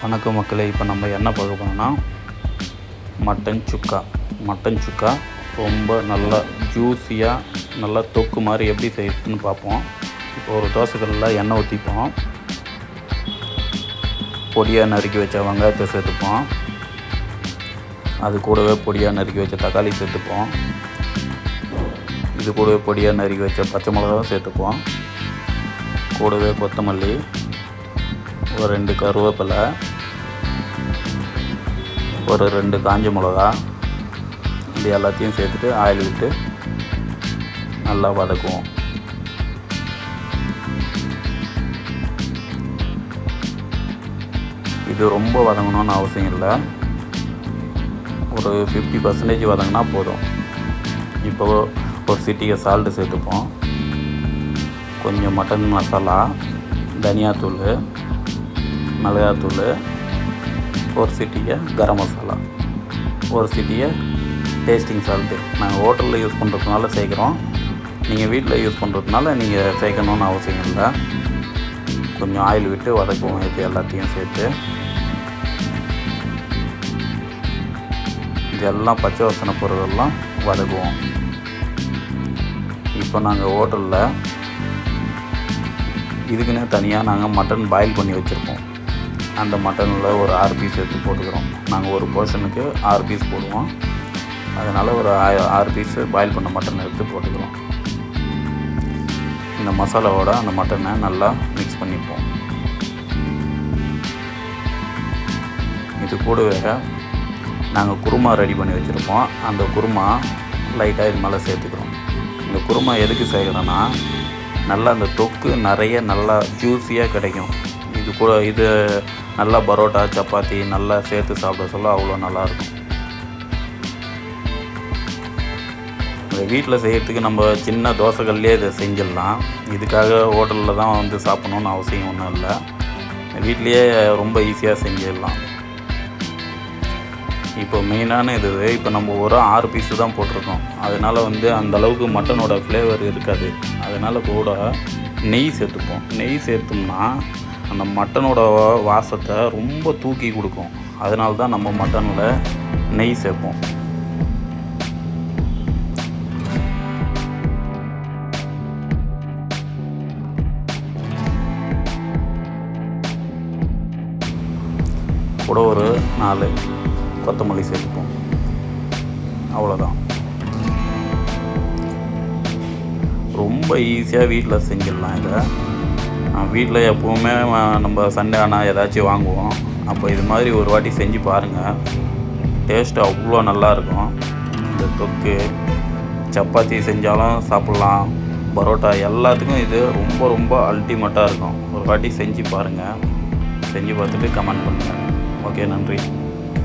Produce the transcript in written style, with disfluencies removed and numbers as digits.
வணக்கம் மக்களே. இப்போ நம்ம என்ன பார்க்க போனோம்னா மட்டன் சுக்கா ரொம்ப நல்லா ஜூஸியாக நல்லா தொக்கு மாதிரி எப்படி செய்யுதுன்னு பார்ப்போம். இப்போ ஒரு தோசைக்கல்லில் எண்ணெய் ஊற்றிப்போம். பொடியாக நறுக்கி வச்ச வெங்காயத்தை சேர்த்துப்போம். அது கூடவே பொடியாக நறுக்கி வச்ச தக்காளி சேர்த்துப்போம். இது கூடவே பொடியாக நறுக்கி வச்ச பச்சை மிளகாவும் சேர்த்துப்போம். கூடவே கொத்தமல்லி, ஒரு 2 கருவேப்பிலை, ஒரு 2 காஞ்ச மிளகா, இது எல்லாத்தையும் சேர்த்துட்டு ஆயில் விட்டு நல்லா வதக்குவோம். இது ரொம்ப வதங்கணும்னு அவசியம் இல்லை, ஒரு 50% வதங்கினா போதும். இப்போ ஒரு சிட்டிகை சால்ட்டு சேர்த்துப்போம். கொஞ்சம் மட்டன் மசாலா, தனியாத்தூள், மிளகாத்தூள், ஒரு சிட்டிகை கரம் மசாலா, ஒரு சிட்டிகை டேஸ்டிங் சால்ட்டு. நாங்கள் ஹோட்டலில் யூஸ் பண்ணுறதுனால சேர்க்குறோம். நீங்கள் வீட்டில் யூஸ் பண்ணுறதுனால நீங்கள் சேர்க்கணுன்னு அவசியம் இல்லை. கொஞ்சம் ஆயில் விட்டு வதக்குவோம். இது எல்லாத்தையும் சேர்த்து இதெல்லாம் பச்சை வாசனை பொருளெல்லாம் வதக்குவோம். இப்போ நாங்கள் ஹோட்டலில் இதுக்குன்னே தனியாக நாங்கள் மட்டன் பாயில் பண்ணி வச்சுருப்போம். அந்த மட்டனில் ஒரு 6 பீஸ் எடுத்து போட்டுக்கிறோம். நாங்கள் ஒரு போர்ஷனுக்கு 6 பீஸ் போடுவோம். அதனால் ஒரு 6 பீஸு பாயில் பண்ண மட்டன் எடுத்து போட்டுக்கிறோம். இந்த மசாலாவோட அந்த மட்டனை நல்லா மிக்ஸ் பண்ணிப்போம். இது கூடவே நாங்கள் குருமா ரெடி பண்ணி வச்சுருப்போம். அந்த குருமா லைட்டாக இது மேலே சேர்த்துக்கிறோம். இந்த குருமா எதுக்கு செய்கிறோன்னா நல்லா அந்த தொக்கு நிறைய நல்லா ஜூஸியாக கிடைக்கும். இது நல்லா பரோட்டா, சப்பாத்தி நல்லா சேர்த்து சாப்பிட சொல்ல அவ்வளோ நல்லாயிருக்கும். இந்த வீட்டில் செய்கிறதுக்கு நம்ம சின்ன தோசைகள்லேயே இதை செஞ்சிடலாம். இதுக்காக ஹோட்டலில் தான் வந்து சாப்பிட்ணுன்னு அவசியம் ஒன்றும் இல்லை. வீட்லேயே ரொம்ப ஈஸியாக செஞ்சிடலாம். இப்போ மெயினான இது, இப்போ நம்ம ஒரு 6 பீஸு தான் போட்டிருக்கோம். அதனால் வந்து அந்தளவுக்கு மட்டனோட ஃப்ளேவர் இருக்காது. அதனால் கூட நெய் சேர்த்துப்போம். நெய் சேர்த்தோம்னா அந்த மட்டனோட வாசத்தை ரொம்ப தூக்கி கொடுக்கும். அதனால தான் நம்ம மட்டனில் நெய் சேர்ப்போம். கூட ஒரு 4 கொத்தமல்லி சேர்த்துப்போம். அவ்வளோதான். ரொம்ப ஈஸியாக வீட்டில் செஞ்சிடலாம். இதை வீட்டில் எப்போவுமே நம்ம சண்டே ஆனால் ஏதாச்சும் வாங்குவோம். அப்போ இது மாதிரி ஒரு வாட்டி செஞ்சு பாருங்கள். டேஸ்ட்டு அவ்வளோ நல்லாயிருக்கும். இந்த தொக்கு சப்பாத்தி செஞ்சாலும் சாப்பிட்லாம், பரோட்டா எல்லாத்துக்கும் இது ரொம்ப ரொம்ப அல்டிமேட்டாக இருக்கும். ஒரு வாட்டி செஞ்சு பாருங்கள். செஞ்சு பார்த்துட்டு கமெண்ட் பண்ணுங்கள். ஓகே, நன்றி.